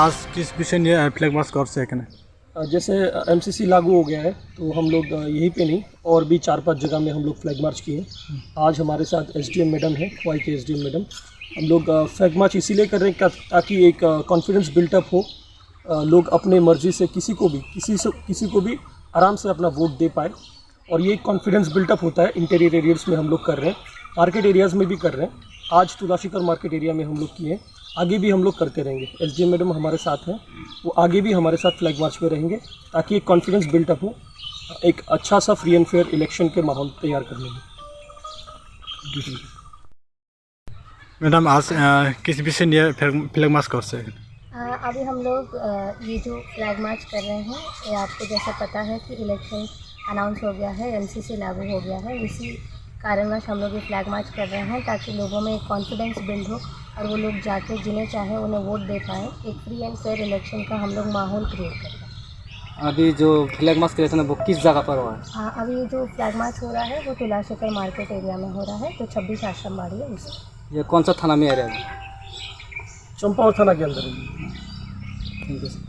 आज किस विषय নিয়ে ফ্ল্যাগ মার্চ করছে এখানে? जैसे एमसीसी लागू हो गया है तो हम लोग यहीं पे नहीं और भी 4-5 जगह में हम लोग फ्लैग मार्च किए। आज हमारे साथ एसडीएम मैडम है, खोवाई के एसडीएम मैडम। हम लोग फ्लैग मार्च इसीलिए कर रहे हैं ताकि एक कॉन्फिडेंस बिल्टअप हो, लोग अपने मर्जी से किसी को भी आराम से अपना वोट दे पाए। और ये एक कॉन्फिडेंस बिल्टअप होता है। इंटीरियर एरियाज़ में हम लोग कर रहे हैं, मार्केट एरियाज़ में भी कर रहे हैं। आज तुलाशीकर मार्केट एरिया में हम लोग किए, आगे भी हम लोग करते रहेंगे। एसडीएम मैडम हमारे साथ हैं, वो आगे भी हमारे साथ फ्लैग मार्च में रहेंगे ताकि एक कॉन्फिडेंस बिल्टअप हो, एक अच्छा सा फ्री एंड फेयर इलेक्शन के माहौल तैयार करने में। मैडम आज किस विषय নিয়ে ফ্ল্যাগ মার্চ করছে? अभी हम लोग ये जो फ्लैग मार्च कर रहे हैं, ये आपको जैसा पता है कि इलेक्शन अनाउंस हो गया है, एमसीसी लागू हो गया है। इसी कारणवश हम लोग ये फ्लैग मार्च कर रहे हैं ताकि लोगों में एक कॉन्फिडेंस बिल्ड हो और वो लोग जाके जिन्हें चाहे उन्हें वोट दे पाएँ। एक फ्री एंड फेयर इलेक्शन का हम लोग माहौल क्रिएट कर रहे हैं। अभी जो फ्लैग मार्च कर रहे थे वो किस जगह पर हुआ है? अभी ये जो फ्लैग मार्च हो रहा है वो तुलाशीकर मार्केट एरिया में हो रहा है, तो 26 आश्रमबाड़ी है उसे। ये कौन सा थाना में एरिया है? चंपावत थाना के अंदर है। Thank you sir.